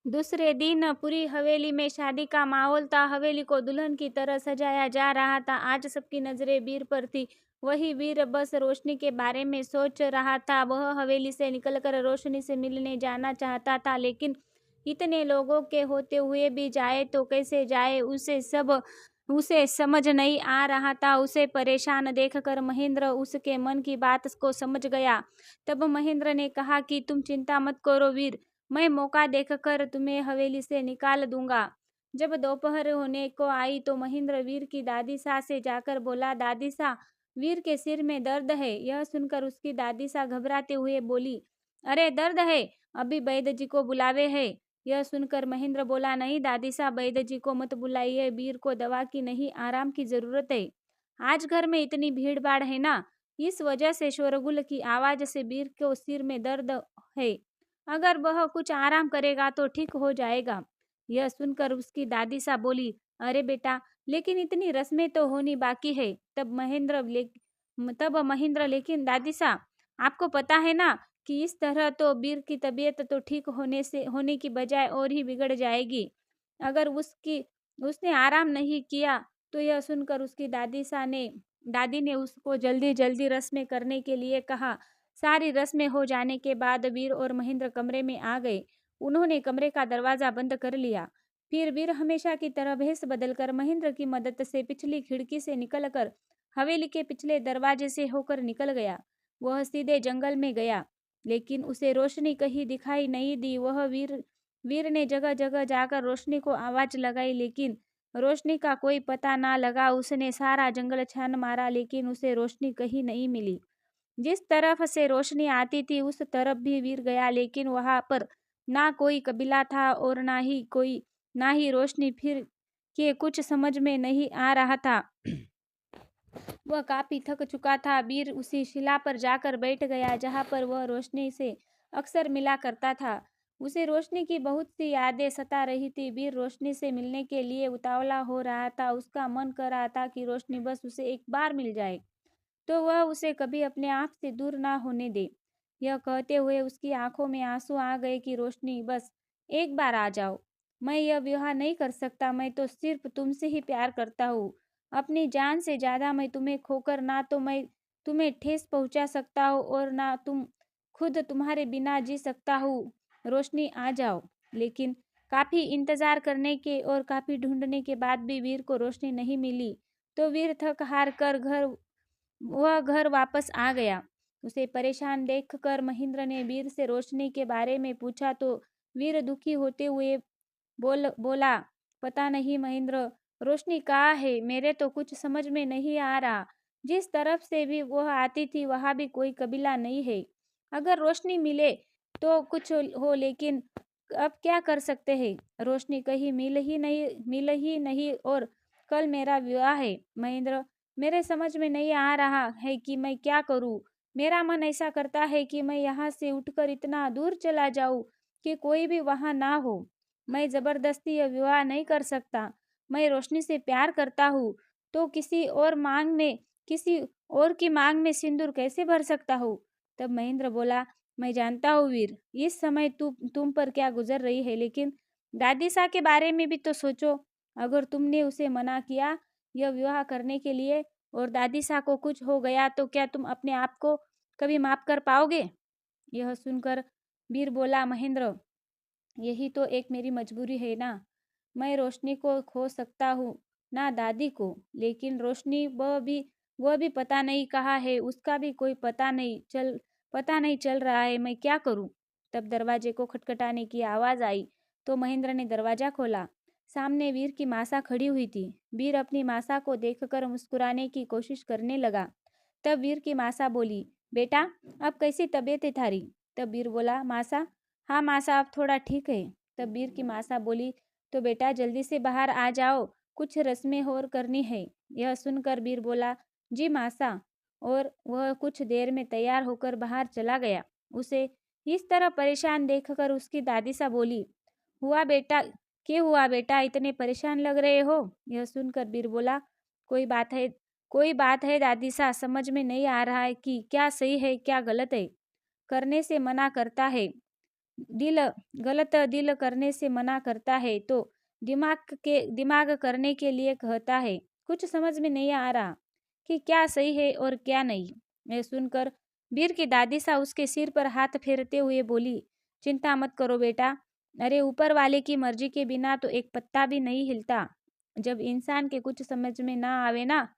दूसरे दिन पूरी हवेली में शादी का माहौल था। हवेली को दुल्हन की तरह सजाया जा रहा था। आज सबकी नजरें वीर पर थी। वही वीर बस रोशनी के बारे में सोच रहा था। वह हवेली से निकलकर रोशनी से मिलने जाना चाहता था, लेकिन इतने लोगों के होते हुए भी जाए तो कैसे जाए, उसे समझ नहीं आ रहा था। उसे परेशान देखकर महेंद्र उसके मन की बात को समझ गया। तब महेंद्र ने कहा कि तुम चिंता मत करो वीर, मैं मौका देखकर तुम्हें हवेली से निकाल दूंगा। जब दोपहर होने को आई तो महेंद्र वीर की दादी सा से जाकर बोला, दादी सा, वीर के सिर में दर्द है। यह सुनकर उसकी दादी सा घबराते हुए बोली, अरे दर्द है, अभी वैद्य जी को बुलावे है। यह सुनकर महेंद्र बोला, नहीं दादी सा, वैद्य जी को मत बुलाइए, वीर को दवा की नहीं आराम की जरूरत है। आज घर में इतनी भीड़ भाड़ है ना, इस वजह से शोरगुल की आवाज से वीर को सिर में दर्द है। अगर वह कुछ आराम करेगा तो ठीक हो जाएगा। यह सुनकर उसकी दादी सा बोली, अरे बेटा, लेकिन इतनी रस्में तो होनी बाकी है। तब महेंद्र, लेकिन दादी सा, आपको पता है ना कि इस तरह तो वीर की तबीयत तो ठीक होने की बजाय और ही बिगड़ जाएगी अगर उसने आराम नहीं किया। तो यह सुनकर उसकी दादी ने उसको जल्दी जल्दी रस्में करने के लिए कहा। सारी रस्में हो जाने के बाद वीर और महेंद्र कमरे में आ गए। उन्होंने कमरे का दरवाजा बंद कर लिया। फिर वीर हमेशा की तरह भेष बदलकर महेंद्र की मदद से पिछली खिड़की से निकलकर हवेली के पिछले दरवाजे से होकर निकल गया। वह सीधे जंगल में गया, लेकिन उसे रोशनी कहीं दिखाई नहीं दी। वह वीर ने जगह जगह जाकर रोशनी को आवाज लगाई, लेकिन रोशनी का कोई पता ना लगा। उसने सारा जंगल छान मारा, लेकिन उसे रोशनी कहीं नहीं मिली। जिस तरफ से रोशनी आती थी उस तरफ भी वीर गया, लेकिन वहां पर ना कोई कबीला था और ना ही रोशनी। फिर के कुछ समझ में नहीं आ रहा था। वह काफी थक चुका था। वीर उसी शिला पर जाकर बैठ गया जहां पर वह रोशनी से अक्सर मिला करता था। उसे रोशनी की बहुत सी यादें सता रही थी। वीर रोशनी से मिलने के लिए उतावला हो रहा था। उसका मन कर रहा था कि रोशनी बस उसे एक बार मिल जाए तो वह उसे कभी अपने आप से दूर ना होने दे। यह कहते हुए उसकी आंखों में आंसू आ गए कि रोशनी, बस एक बार आ जाओ। मैं यह विवाह नहीं कर सकता। मैं तो सिर्फ तुमसे ही प्यार करता हूँ। अपनी जान से ज्यादा। मैं तुम्हें खोकर ना तो मैं तुम्हें ठेस पहुंचा सकता हूँ और ना तुम खुद तुम्हारे बिना जी सकता हूँ। रोशनी आ जाओ। लेकिन काफी इंतजार करने के और काफी ढूंढने के बाद भी वीर को रोशनी नहीं मिली। तो वीर थक हार कर वह घर वापस आ गया। उसे परेशान देखकर महेंद्र ने वीर से रोशनी के बारे में पूछा तो वीर दुखी होते हुए बोला, पता नहीं महेंद्र, रोशनी कहाँ है, मेरे तो कुछ समझ में नहीं आ रहा। जिस तरफ से भी वह आती थी वहां भी कोई कबीला नहीं है। अगर रोशनी मिले तो कुछ हो, लेकिन अब क्या कर सकते हैं। रोशनी कहीं मिल ही नहीं और कल मेरा विवाह है। महेंद्र, मेरे समझ में नहीं आ रहा है कि मैं क्या करूं। मेरा मन ऐसा करता है कि मैं यहाँ से उठकर इतना दूर चला जाऊं कि कोई भी वहां ना हो। मैं जबरदस्ती यह विवाह नहीं कर सकता। मैं रोशनी से प्यार करता हूँ, तो किसी और की मांग में सिंदूर कैसे भर सकता हूँ। तब महेंद्र बोला, मैं जानता हूँ वीर, इस समय तुम पर क्या गुजर रही है, लेकिन दादी सा के बारे में भी तो सोचो। अगर तुमने उसे मना किया यह विवाह करने के लिए और दादी सा को कुछ हो गया तो क्या तुम अपने आप को कभी माफ कर पाओगे। यह सुनकर वीर बोला, महेंद्र, यही तो एक मेरी मजबूरी है ना। मैं रोशनी को खो सकता हूँ, ना दादी को, लेकिन रोशनी वह भी पता नहीं कहाँ है। उसका भी कोई पता नहीं चल रहा है। मैं क्या करूँ। तब दरवाजे को खटखटाने की आवाज आई तो महेंद्र ने दरवाजा खोला। सामने वीर की मासा खड़ी हुई थी। वीर अपनी मासा को देखकर मुस्कुराने की कोशिश करने लगा। तब वीर की मासा बोली, बेटा, अब कैसी तबीयत है थारी। तब वीर बोला, मासा, हाँ मासा, अब थोड़ा ठीक है। तब वीर की मासा बोली, तो बेटा जल्दी से बाहर आ जाओ, कुछ रस्में और करनी है। यह सुनकर वीर बोला, जी मासा, और वह कुछ देर में तैयार होकर बाहर चला गया। उसे इस तरह परेशान देखकर उसकी दादी सा बोली, हुआ बेटा, क्या हुआ बेटा, इतने परेशान लग रहे हो। यह सुनकर वीर बोला, कोई बात है दादी सा, समझ में नहीं आ रहा है कि क्या सही है क्या गलत है। करने से मना करता है, दिल गलत दिल करने से मना करता है तो दिमाग करने के लिए कहता है। कुछ समझ में नहीं आ रहा कि क्या सही है और क्या नहीं। यह सुनकर वीर की दादी सा उसके सिर पर हाथ फेरते हुए बोली, चिंता मत करो बेटा। अरे ऊपर वाले की मर्जी के बिना तो एक पत्ता भी नहीं हिलता। जब इंसान के कुछ समझ में ना आवे ना,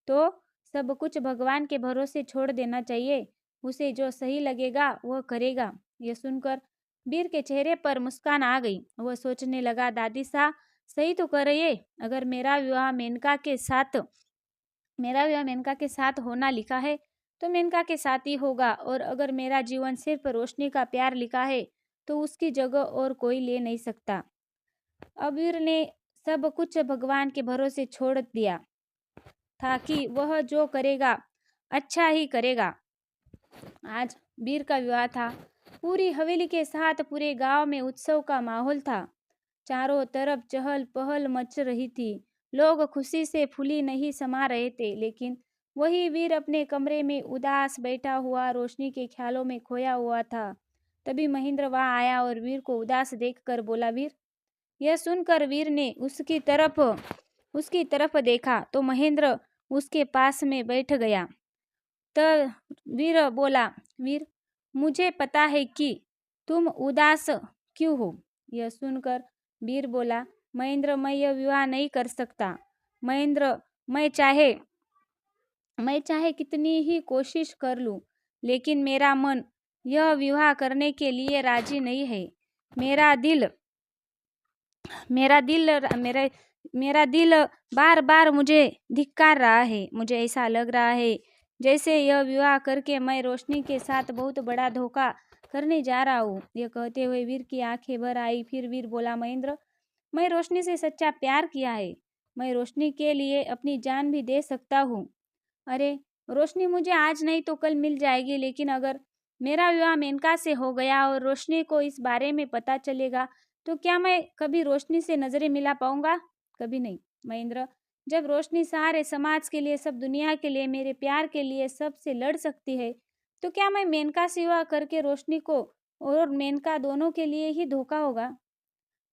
तो सब कुछ भगवान के भरोसे छोड़ देना चाहिए। उसे जो सही लगेगा वह करेगा। यह सुनकर वीर के चेहरे पर मुस्कान आ गई। वह सोचने लगा, दादी सा सही तो कर रही है। अगर मेरा विवाह मेनका के साथ होना लिखा है तो मेनका के साथ ही होगा, और अगर मेरा जीवन सिर्फ रोशनी का प्यार लिखा है तो उसकी जगह और कोई ले नहीं सकता। अबीर ने सब कुछ भगवान के भरोसे छोड़ दिया था कि वह जो करेगा अच्छा ही करेगा। आज वीर का विवाह था। पूरी हवेली के साथ पूरे गांव में उत्सव का माहौल था। चारों तरफ चहल पहल मच रही थी। लोग खुशी से फूली नहीं समा रहे थे, लेकिन वही वीर अपने कमरे में उदास बैठा हुआ रोशनी के ख्यालों में खोया हुआ था। तभी महेंद्र वहां आया और वीर को उदास देखकर बोला, वीर। यह सुनकर वीर ने उसकी तरफ देखा तो महेंद्र उसके पास में बैठ गया। तब वीर बोला, वीर, मुझे पता है कि तुम उदास क्यों हो। यह सुनकर वीर बोला, महेंद्र, मैं यह विवाह नहीं कर सकता। महेंद्र, मैं चाहे कितनी ही कोशिश कर लूं, लेकिन मेरा मन यह विवाह करने के लिए राजी नहीं है। मेरा दिल मेरा दिल मेरा मेरा दिल बार बार मुझे धिक्कार रहा है। मुझे ऐसा लग रहा है जैसे यह विवाह करके मैं रोशनी के साथ बहुत बड़ा धोखा करने जा रहा हूँ। यह कहते हुए वीर की आंखें भर आई। फिर वीर बोला, महेंद्र, मैं रोशनी से सच्चा प्यार किया है। मैं रोशनी के लिए अपनी जान भी दे सकता हूँ। अरे, रोशनी मुझे आज नहीं तो कल मिल जाएगी, लेकिन अगर मेरा विवाह मेनका से हो गया और रोशनी को इस बारे में पता चलेगा तो क्या मैं कभी रोशनी से नजरें मिला पाऊंगा? कभी नहीं। महेंद्र, जब रोशनी सारे समाज के लिए, सब दुनिया के लिए, मेरे प्यार के लिए सबसे लड़ सकती है, तो क्या मैं मेनका से विवाह करके रोशनी को और मेनका दोनों के लिए ही धोखा होगा?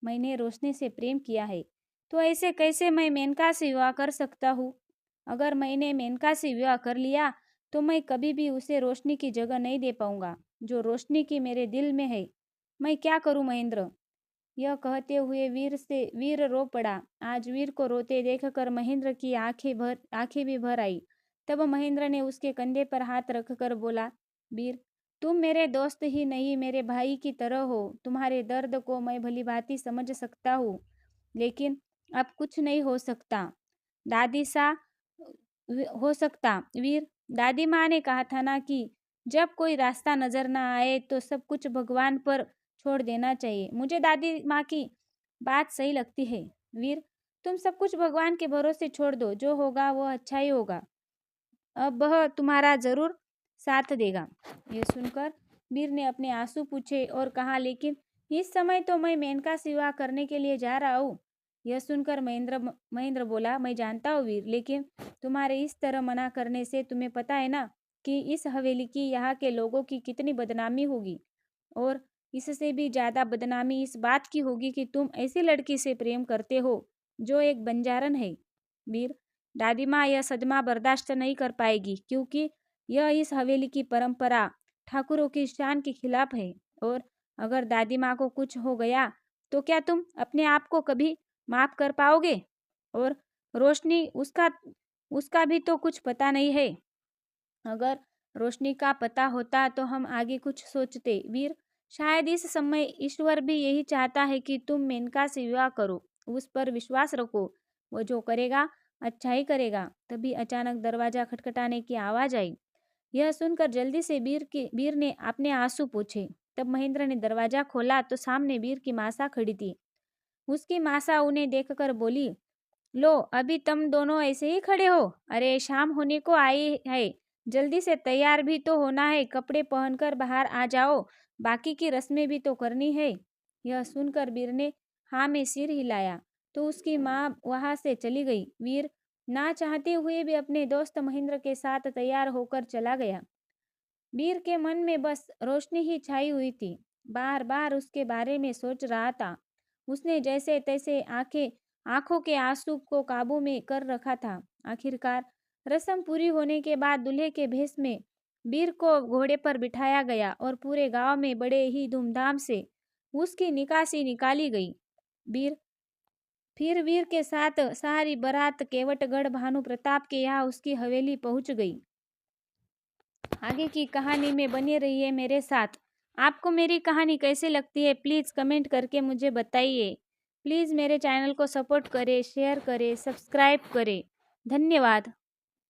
मैंने रोशनी से प्रेम किया है, तो ऐसे कैसे मैं मेनका से विवाह कर सकता हूँ? अगर मैंने मेनका से विवाह कर लिया तो मैं कभी भी उसे रोशनी की जगह नहीं दे पाऊंगा जो रोशनी की मेरे दिल में है। मैं क्या करूं महेंद्र? यह कहते हुए वीर रो पड़ा। आज वीर को रोते देखकर महेंद्र की आंखें भी भर आई। तब महेंद्र ने उसके कंधे पर हाथ रखकर बोला, वीर, तुम मेरे दोस्त ही नहीं, मेरे भाई की तरह हो। तुम्हारे दर्द को मैं भली भांति समझ सकता हूँ, लेकिन अब कुछ नहीं हो सकता। दादी सा हो सकता। वीर, दादी माँ ने कहा था ना कि जब कोई रास्ता नजर ना आए तो सब कुछ भगवान पर छोड़ देना चाहिए। मुझे दादी माँ की बात सही लगती है। वीर, तुम सब कुछ भगवान के भरोसे छोड़ दो। जो होगा वो अच्छा ही होगा। अब वह तुम्हारा जरूर साथ देगा। ये सुनकर वीर ने अपने आंसू पूछे और कहा, लेकिन इस समय तो मैं मेनका से विवाह करने के लिए जा रहा हूँ। यह सुनकर महेंद्र बोला, मैं जानता हूँ वीर, लेकिन तुम्हारे इस तरह मना करने से तुम्हें पता है ना कि इस हवेली की, यहाँ के लोगों की कितनी बदनामी होगी। और इससे भी ज्यादा बदनामी इस बात की होगी कि तुम ऐसी लड़की से प्रेम करते हो जो एक बंजारन है। वीर, दादी माँ यह सदमा बर्दाश्त नहीं कर पाएगी, क्योंकि यह इस हवेली की परंपरा, ठाकुरों की शान के खिलाफ है। और अगर दादी माँ को कुछ हो गया तो क्या तुम अपने आप को कभी माफ कर पाओगे? और रोशनी, उसका उसका भी तो कुछ पता नहीं है। अगर रोशनी का पता होता तो हम आगे कुछ सोचते। वीर, शायद इस समय ईश्वर भी यही चाहता है कि तुम मेनका से विवाह करो। उस पर विश्वास रखो, वो जो करेगा अच्छा ही करेगा। तभी अचानक दरवाजा खटखटाने की आवाज आई। यह सुनकर जल्दी से वीर ने अपने आंसू पोंछे। तब महेंद्र ने दरवाजा खोला तो सामने वीर की मासा खड़ी थी। उसकी मासा उन्हें देखकर बोली, लो, अभी तुम दोनों ऐसे ही खड़े हो? अरे, शाम होने को आई है, जल्दी से तैयार भी तो होना है। कपड़े पहनकर बाहर आ जाओ, बाकी की रस्में भी तो करनी है। यह सुनकर वीर ने हाँ में सिर हिलाया तो उसकी माँ वहां से चली गई। वीर ना चाहते हुए भी अपने दोस्त महेंद्र के साथ तैयार होकर चला गया। वीर के मन में बस रोशनी ही छाई हुई थी। बार बार उसके बारे में सोच रहा था। उसने जैसे तैसे आंखों के आंसू को काबू में कर रखा था। आखिरकार रस्म पूरी होने के बाद दूल्हे के भेष में बीर को घोड़े पर बिठाया गया और पूरे गांव में बड़े ही धूमधाम से उसकी निकासी निकाली गई। बीर फिर वीर के साथ सारी बारात केवटगढ़ भानु प्रताप के यहाँ उसकी हवेली पहुंच गई। आगे की कहानी में बने रहिए मेरे साथ। आपको मेरी कहानी कैसे लगती है प्लीज़ कमेंट करके मुझे बताइए। प्लीज़ मेरे चैनल को सपोर्ट करें, शेयर करें, सब्सक्राइब करें। धन्यवाद।